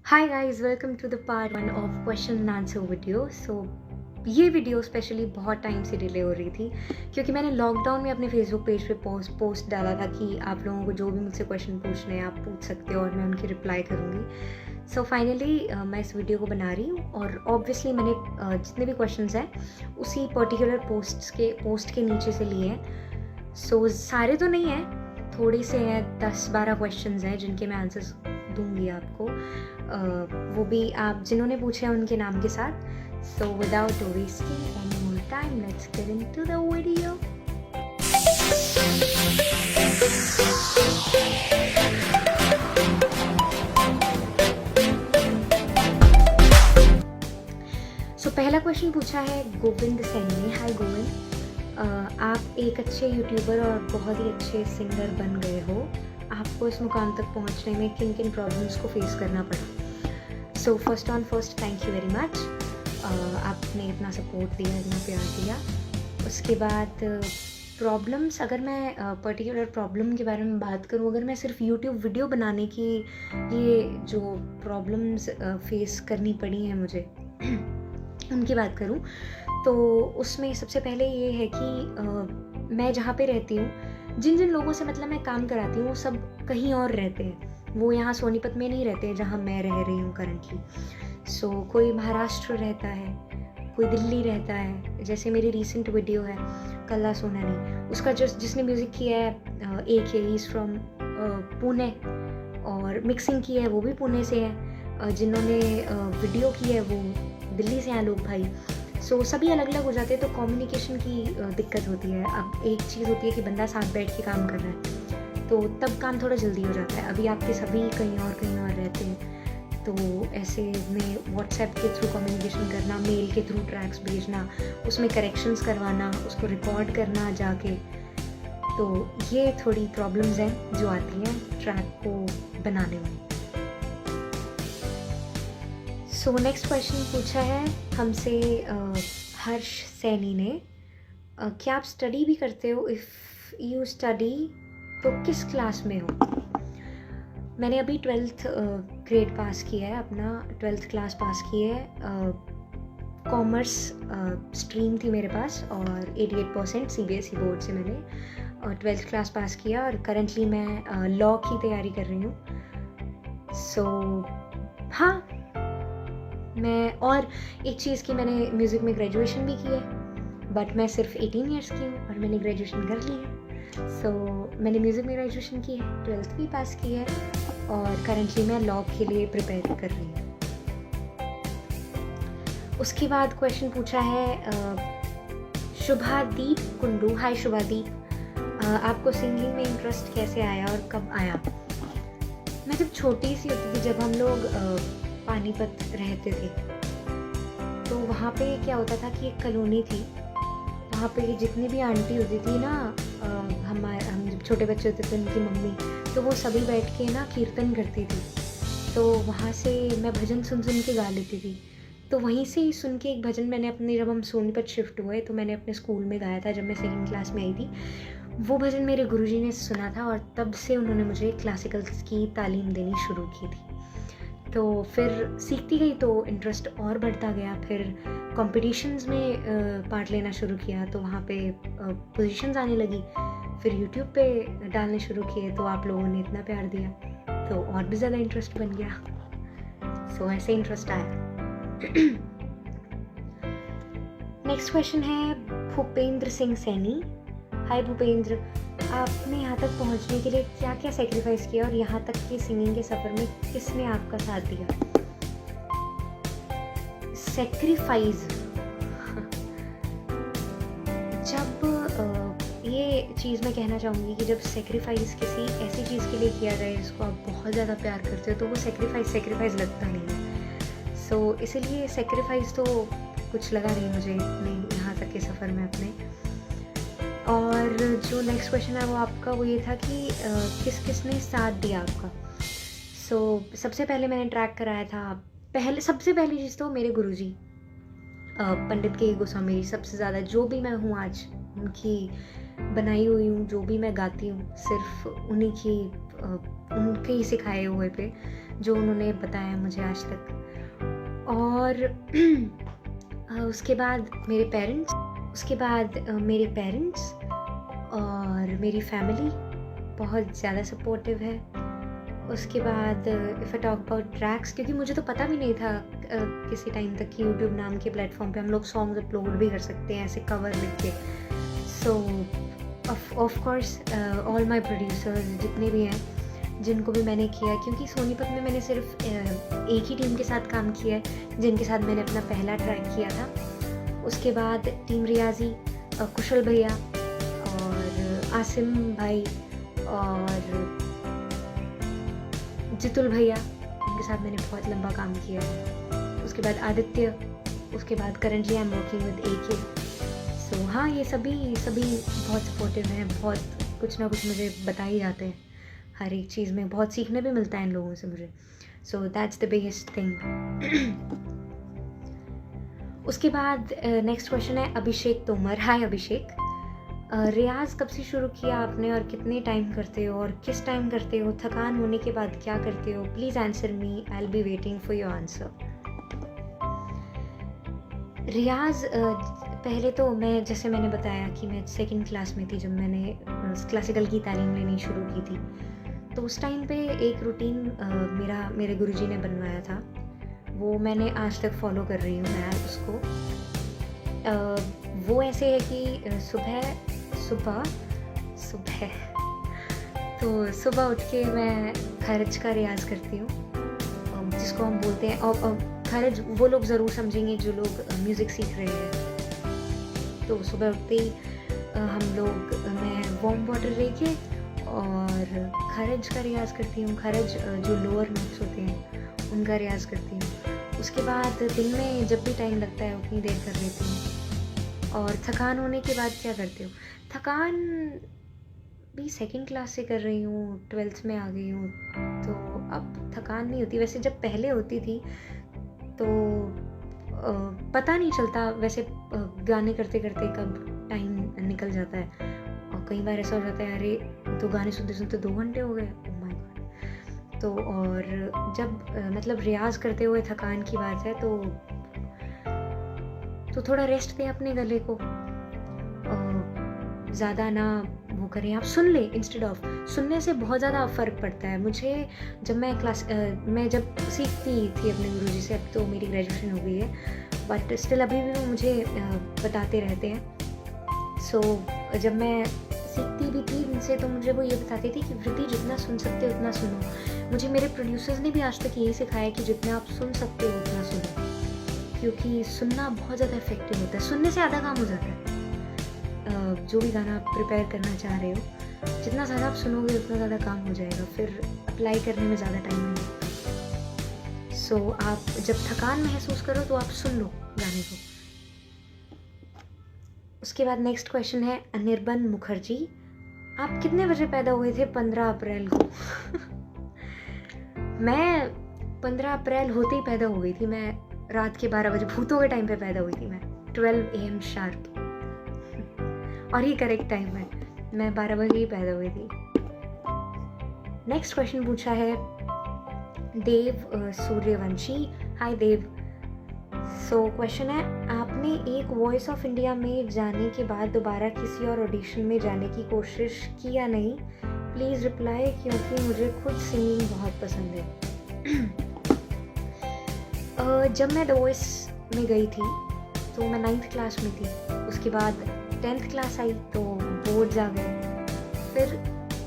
Hi guys, welcome to the part 1 of question and answer video. ये video specially बहुत time से delay हो रही थी क्योंकि मैंने लॉकडाउन में अपने फेसबुक पेज पे पोस्ट डाला था कि आप लोगों को जो भी मुझसे क्वेश्चन पूछने हैं आप पूछ सकते हो और मैं उनकी रिप्लाई करूँगी। सो फाइनली मैं इस वीडियो को बना रही हूँ और ऑब्वियसली मैंने जितने भी क्वेश्चंस हैं उसी पर्टिकुलर पोस्ट के नीचे से लिए हैं। सारे तो नहीं हैं, थोड़े से हैं, 10-12 क्वेश्चंस हैं जिनके मैं आंसर्स दूंगी आपको, वो भी आप जिन्होंने पूछे हैं उनके नाम के साथ। So without wasting any more time, let's get into the video. पहला क्वेश्चन पूछा है गोविंद सैनी ने। हाय गोविंद, आप एक अच्छे यूट्यूबर और बहुत ही अच्छे सिंगर बन गए हो। आपको इस मुकाम तक पहुंचने में किन किन प्रॉब्लम्स को फेस करना पड़ा? So first on first, thank you very much. आपने इतना सपोर्ट दिया, इतना प्यार दिया। उसके बाद प्रॉब्लम्स, अगर मैं पर्टिकुलर प्रॉब्लम के बारे में बात करूं, अगर मैं सिर्फ यूट्यूब वीडियो बनाने के लिए जो प्रॉब्लम्स फेस करनी पड़ी हैं मुझे उनकी बात करूं तो उसमें सबसे पहले ये है कि मैं जहाँ पे रहती हूँ, जिन जिन लोगों से मतलब मैं काम कराती हूँ वो सब कहीं और रहते हैं। वो यहाँ सोनीपत में नहीं रहते हैं जहाँ मैं रह रही हूँ करंटली। कोई महाराष्ट्र रहता है, कोई दिल्ली रहता है। जैसे मेरी रीसेंट वीडियो है कल्ला सोनानी, उसका जिसने म्यूज़िक किया है एक है, इज़ फ्रॉम पुणे, और मिक्सिंग की है वो भी पुणे से है। जिन्होंने वीडियो की है वो दिल्ली से हैं लोग भाई। सभी अलग अलग हो जाते हैं तो कम्युनिकेशन की दिक्कत होती है। अब एक चीज़ होती है कि बंदा साथ बैठ के काम कर रहा है तो तब काम थोड़ा जल्दी हो जाता है। अभी आपके सभी कहीं और रहते हैं तो ऐसे में व्हाट्सएप के थ्रू कम्युनिकेशन करना, मेल के थ्रू ट्रैक्स भेजना, उसमें करेक्शंस करवाना, उसको रिकॉर्ड करना जाके, तो ये थोड़ी प्रॉब्लम्स हैं जो आती हैं ट्रैक को बनाने में। नेक्स्ट क्वेश्चन पूछा है हमसे हर्ष सैनी ने। क्या आप स्टडी भी करते हो? इफ़ यू स्टडी तो किस क्लास में हो? मैंने अभी 12th ग्रेड पास किया है, अपना 12th क्लास पास की है। कॉमर्स स्ट्रीम थी मेरे पास और 88% CBSE बोर्ड से मैंने 12th क्लास पास किया और करंटली मैं लॉ की तैयारी कर रही हूँ। हाँ, मैं और एक चीज़ की, मैंने म्यूज़िक में ग्रेजुएशन भी की है, बट मैं सिर्फ 18 ईयर्स की हूँ और मैंने ग्रेजुएशन कर ली है। मैंने म्यूज़िक में ग्रेजुएशन की है, 12th भी पास की है और करंटली मैं लॉ के लिए प्रिपेयर कर रही हूँ। उसके बाद क्वेश्चन पूछा है शुभादीप कुंडू। हाय शुभादीप, आपको सिंगिंग में इंटरेस्ट कैसे आया और कब आया? मैं जब छोटी सी होती थी, जब हम लोग पानीपत रहते थे तो वहाँ पे क्या होता था कि एक कॉलोनी थी, वहाँ पे जितनी भी आंटी होती थी ना, हम जब छोटे बच्चे होते थे उनकी मम्मी, तो वो सभी बैठ के ना कीर्तन करती थी। तो वहाँ से मैं भजन सुन के गा लेती थी। तो वहीं से ही सुन के एक भजन मैंने अपने, जब हम सोनीपत शिफ्ट हुए तो मैंने अपने स्कूल में गाया था जब मैं 2nd क्लास में आई थी। वो भजन मेरे गुरुजी ने सुना था और तब से उन्होंने मुझे क्लासिकल की तालीम देनी शुरू की थी। तो फिर सीखती गई तो इंटरेस्ट और बढ़ता गया। फिर कॉम्पिटिशन्स में पार्ट लेना शुरू किया तो वहाँ पे पोजीशंस आने लगी। फिर यूट्यूब पे डालने शुरू किए तो आप लोगों ने इतना प्यार दिया तो और भी ज़्यादा इंटरेस्ट बन गया। ऐसे इंटरेस्ट आया। नेक्स्ट क्वेश्चन है भूपेंद्र सिंह सैनी। हाय भूपेंद्र, आपने यहाँ तक पहुँचने के लिए क्या क्या सेक्रीफाइस किया और यहाँ तक के सिंगिंग के सफ़र में किसने आपका साथ दिया? सेक्रीफाइस जब ये चीज़ मैं कहना चाहूँगी कि जब सेक्रीफाइस किसी ऐसी चीज़ के लिए किया जाए जिसको आप बहुत ज़्यादा प्यार करते हो तो वो सेक्रीफाइस लगता नहीं है। इसीलिए सेक्रीफाइस तो कुछ लगा नहीं मुझे यहाँ तक के सफ़र में अपने। और जो नेक्स्ट क्वेश्चन है वो आपका वो ये था कि किस ने साथ दिया आपका? सबसे पहले मैंने ट्रैक कराया था, सबसे पहली चीज़ तो मेरे गुरुजी पंडित के गोस्वामी, सबसे ज़्यादा जो भी मैं हूँ आज उनकी बनाई हुई हूँ, जो भी मैं गाती हूँ सिर्फ उन्हीं की उनके ही सिखाए हुए पे जो उन्होंने बताया मुझे आज तक। और उसके बाद मेरे पेरेंट्स और मेरी फैमिली बहुत ज़्यादा सपोर्टिव है। उसके बाद if I talk about tracks, क्योंकि मुझे तो पता भी नहीं था किसी टाइम तक कि यूट्यूब नाम के प्लेटफॉर्म पे हम लोग सॉन्ग्स अपलोड भी कर सकते हैं ऐसे कवर लिख के। सो of course all my producers जितने भी हैं, जिनको भी मैंने किया, क्योंकि सोनीपत में मैंने सिर्फ एक ही टीम के साथ काम किया है जिनके साथ मैंने अपना पहला ट्रैक किया था। उसके बाद टीम रियाजी, कुशल भैया और आसिम भाई और जितुल भैया, उनके साथ मैंने बहुत लंबा काम किया है। उसके बाद आदित्य, उसके बाद currently I am working with AK। सो हाँ, ये सभी बहुत सपोर्टिव हैं, बहुत कुछ ना कुछ मुझे बता ही जाते हैं। हर एक चीज़ में बहुत सीखने भी मिलता है इन लोगों से मुझे। So that's the biggest thing. उसके बाद नेक्स्ट क्वेश्चन है अभिषेक तोमर। हाय अभिषेक, रियाज़ कब से शुरू किया आपने और कितने टाइम करते हो और किस टाइम करते हो? थकान होने के बाद क्या करते हो? Please answer me, I will be waiting for your answer. रियाज़ पहले तो मैं, जैसे मैंने बताया कि मैं 2nd क्लास में थी जब मैंने क्लासिकल की तालीम लेनी शुरू की थी। तो उस टाइम पे एक रूटीन मेरे गुरुजी ने बनवाया था, वो मैंने आज तक फॉलो कर रही हूँ मैं उसको। वो ऐसे है कि सुबह उठ के मैं खरज का रियाज़ करती हूँ, जिसको हम बोलते हैं, और खरज वो लोग ज़रूर समझेंगे जो लोग म्यूज़िक सीख रहे हैं। तो सुबह उठते ही मैं वार्म वाटर लेके और खरज का रियाज़ करती हूँ। खरज जो लोअर नोट्स होते हैं उनका रियाज़ करती हूँ। उसके बाद दिन में जब भी टाइम लगता है उतनी देर कर लेती हूँ। और थकान होने के बाद क्या करते हो? थकान भी 2nd क्लास से कर रही हूँ, 12th में आ गई हूँ, तो अब थकान नहीं होती। वैसे जब पहले होती थी तो पता नहीं चलता, वैसे गाने करते करते कब टाइम निकल जाता है। और कई बार ऐसा हो जाता है, अरे तो गाने सुनते सुनते 2 घंटे हो गए, ओह माय गॉड। तो और जब मतलब रियाज़ करते हुए थकान की बात है तो थोड़ा रेस्ट दें अपने गले को, ज़्यादा ना वो करें, आप सुन लें इंस्टेड ऑफ। सुनने से बहुत ज़्यादा फ़र्क पड़ता है। मुझे जब मैं जब सीखती थी अपने गुरुजी से, अब तो मेरी ग्रेजुएशन हो गई है, बट स्टिल अभी भी वो मुझे बताते रहते हैं। सो जब मैं सीखती भी थी उनसे तो मुझे वो ये बताती थी कि वृद्धि जितना सुन सकते हो उतना सुनो। मुझे मेरे प्रोड्यूसर्स ने भी आज तक यही सिखाया कि जितना आप सुन सकते हो उतना सुनो, क्योंकि सुनना बहुत ज़्यादा इफेक्टिव होता है। सुनने से आधा काम हो जाता है। जो भी गाना आप प्रिपेयर करना चाह रहे हो, जितना ज़्यादा आप सुनोगे उतना ज़्यादा काम हो जाएगा, फिर अप्लाई करने में ज़्यादा टाइम नहीं लगता। सो आप जब थकान महसूस करो तो आप सुन लो गाने को। उसके बाद नेक्स्ट क्वेश्चन है अनिर्बन मुखर्जी। आप कितने बजे पैदा हुए थे 15 अप्रैल को? मैं 15 अप्रैल होते ही पैदा हो गई थी। मैं रात के 12 बजे भूतों के टाइम पे पैदा हुई थी। मैं 12 AM शार्प, और ये करेक्ट टाइम है, मैं 12 बजे ही पैदा हुई थी। नेक्स्ट क्वेश्चन पूछा है देव सूर्यवंशी। हाय देव। सो क्वेश्चन है, आपने एक वॉइस ऑफ इंडिया में जाने के बाद दोबारा किसी और ऑडिशन में जाने की कोशिश की या नहीं? प्लीज़ रिप्लाई, क्योंकि मुझे खुद सिंगिंग बहुत पसंद है। जब मैं द वॉइस में गई थी तो मैं 9th क्लास में थी। उसके बाद 10th क्लास आई तो बोर्ड्स आ गए। फिर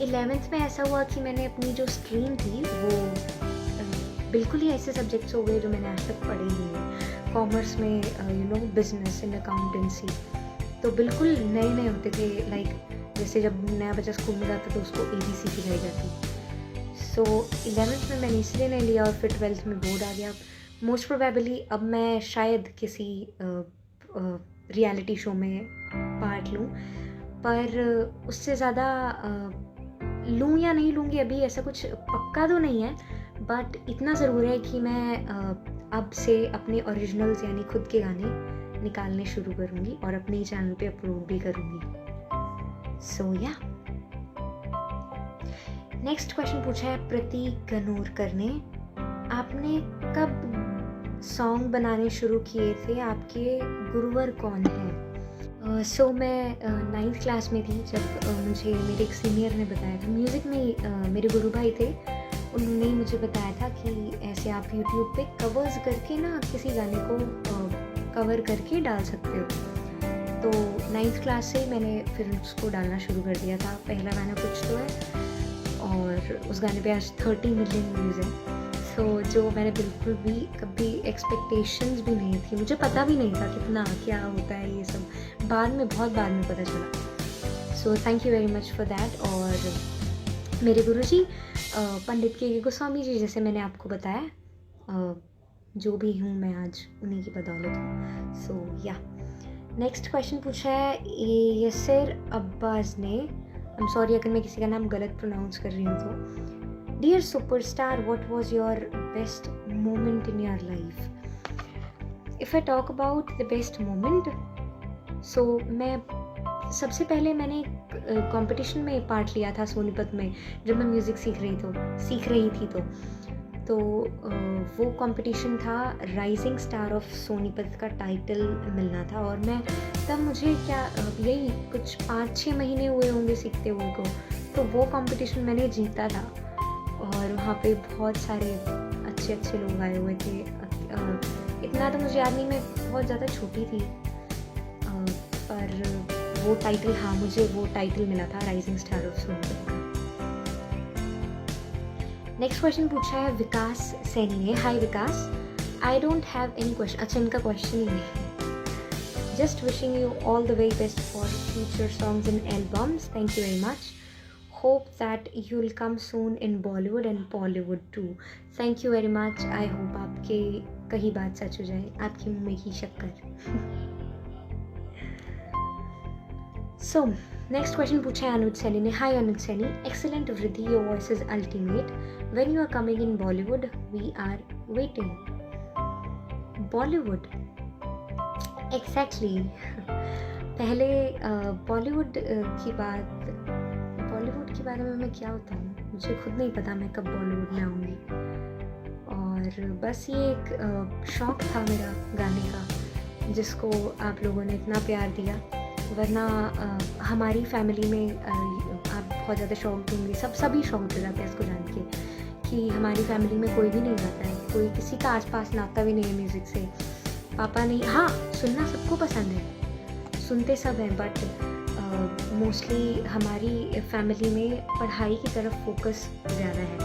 11th में ऐसा हुआ कि मैंने अपनी जो स्ट्रीम थी वो बिल्कुल ही ऐसे सब्जेक्ट्स हो गए जो मैंने आज तक पढ़े ही नहीं। कॉमर्स में बिजनेस एंड अकाउंटेंसी तो बिल्कुल नए नए होते थे। लाइक जैसे जब नया बच्चा स्कूल में जाता तो उसको ABC सिखाई जाती। सो 11th में मैंने इसलिए नहीं लिया और फिर 12th में बोर्ड आ गया। मोस्ट प्रोबेबली अब मैं शायद किसी रियलिटी शो में पार्ट लूँ, पर उससे ज़्यादा लूँ या नहीं लूँगी अभी ऐसा कुछ पक्का तो नहीं है, बट इतना ज़रूर है कि मैं अब से अपने ओरिजिनल्स यानी खुद के गाने निकालने शुरू करूँगी और अपने ही चैनल पे अपलोड भी करूँगी। सो या नेक्स्ट क्वेश्चन पूछा है प्रतीक गनोरकर ने। आपने कब सॉन्ग बनाने शुरू किए थे? आपके गुरुवर कौन हैं? सो मैं 9th क्लास में थी जब मुझे मेरे एक सीनियर ने बताया था। म्यूज़िक में मेरे गुरु भाई थे, उन्होंने ही मुझे बताया था कि ऐसे आप यूट्यूब पे कवर्स करके ना किसी गाने को कवर करके डाल सकते हो। तो 9th क्लास से ही मैंने फिर उसको डालना शुरू कर दिया था। पहला गाना कुछ तो है और उस गाने पे आज 30 मिलियन व्यूज़ हैं। सो जो मैंने बिल्कुल भी कभी एक्सपेक्टेशंस भी नहीं थी, मुझे पता भी नहीं था कितना क्या होता है ये सब, बहुत बाद में पता चला। सो thank you very much for that. और मेरे गुरुजी पंडित के गोस्वामी जी, जैसे मैंने आपको बताया, जो भी हूँ मैं आज उन्हीं की बदौलत हूँ। सो या नेक्स्ट क्वेश्चन पूछा है यसिर अब्बास ने। आई एम सॉरी अगर मैं किसी का नाम गलत प्रोनाउंस कर रही हूँ तो। Dear superstar, what was your best moment in your life? If I talk about the best moment, so मैं सबसे पहले मैंने कंपटीशन में पार्ट लिया था सोनीपत में, जब मैं म्यूज़िक सीख रही थी तो वो कंपटीशन था राइजिंग स्टार ऑफ सोनीपत का टाइटल मिलना था। और मैं तब मुझे यही कुछ 5-6 महीने हुए होंगे सीखते हुए को, तो वो कंपटीशन मैंने जीता था। और वहाँ पे बहुत सारे अच्छे लोग आए हुए थे। इतना तो मुझे याद नहीं, मैं बहुत ज़्यादा छोटी थी, पर वो टाइटल, हाँ मुझे वो टाइटल मिला था राइजिंग स्टार ऑफ सोनीपत का। नेक्स्ट क्वेश्चन पूछा है विकास सैनी ने। Hi Vikas, I don't have any question. अच्छा, इनका क्वेश्चन ही नहीं है। Just wishing you all the very best for future songs and albums. Thank you very much. Hope that you'll come soon in Bollywood and Bollywood too. Thank you very much. I hope आपके कहीं बात सच हो जाए, आपकी मुँह में की शक्कर। So next question पूछा है अनुज सैनी ने। Hi Anuj Saini, excellent Vriddhi, your voice is ultimate. When you are coming in Bollywood, we are waiting. Bollywood, exactly. पहले बॉलीवुड के बारे में मैं क्या बताऊँ, मुझे खुद नहीं पता मैं कब बॉलीवुड में आऊँगी। और बस ये एक शौक़ था मेरा गाने का, जिसको आप लोगों ने इतना प्यार दिया। वरना हमारी फैमिली में आप बहुत ज़्यादा शौक़ देंगे, सभी शौक़ दे जाते हैं इसको जान के कि हमारी फैमिली में कोई भी नहीं गाता है, कोई किसी का आसपास नाता भी नहीं है म्यूज़िक से। पापा नहीं, हाँ सुनना सबको पसंद है, सुनते सब हैं, बट मोस्टली हमारी फैमिली में पढ़ाई की तरफ फोकस ज़्यादा है।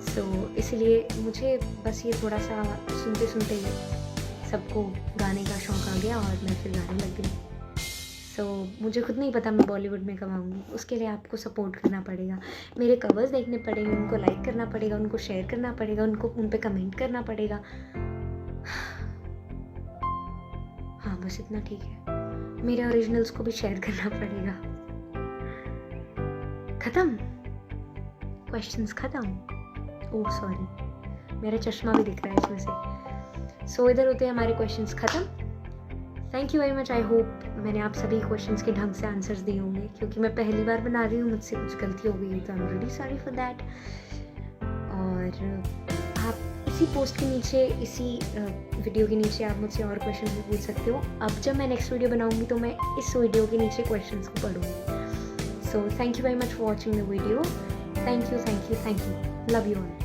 सो इसलिए मुझे बस ये थोड़ा सा सुनते सुनते सबको गाने का शौक़ आ गया और मैं फिर गाने लग गई। सो मुझे खुद नहीं पता मैं बॉलीवुड में कब आऊँगी। उसके लिए आपको सपोर्ट करना पड़ेगा, मेरे कवर्स देखने पड़ेंगे, उनको लाइक करना पड़ेगा, उनको शेयर करना पड़ेगा, उन पे कमेंट करना पड़ेगा। हाँ बस इतना ठीक है। मेरे ओरिजिनल्स को भी शेयर करना पड़ेगा। खत्म, क्वेश्चंस खत्म। ओह सॉरी, मेरा चश्मा भी दिख रहा है इसमें से। सो इधर होते हैं हमारे क्वेश्चंस खत्म। Thank you very much. I hope मैंने आप सभी क्वेश्चंस के ढंग से आंसर्स दिए होंगे, क्योंकि मैं पहली बार बना रही हूँ, मुझसे कुछ गलती हो गई तो I am really sorry for that. और आप इसी पोस्ट के नीचे, इसी वीडियो के नीचे आप मुझसे और क्वेश्चन भी पूछ सकते हो। अब जब मैं नेक्स्ट वीडियो बनाऊंगी तो मैं इस वीडियो के नीचे क्वेश्चंस को पढ़ूंगी। So thank you very much for watching the video. Thank you. Love you all.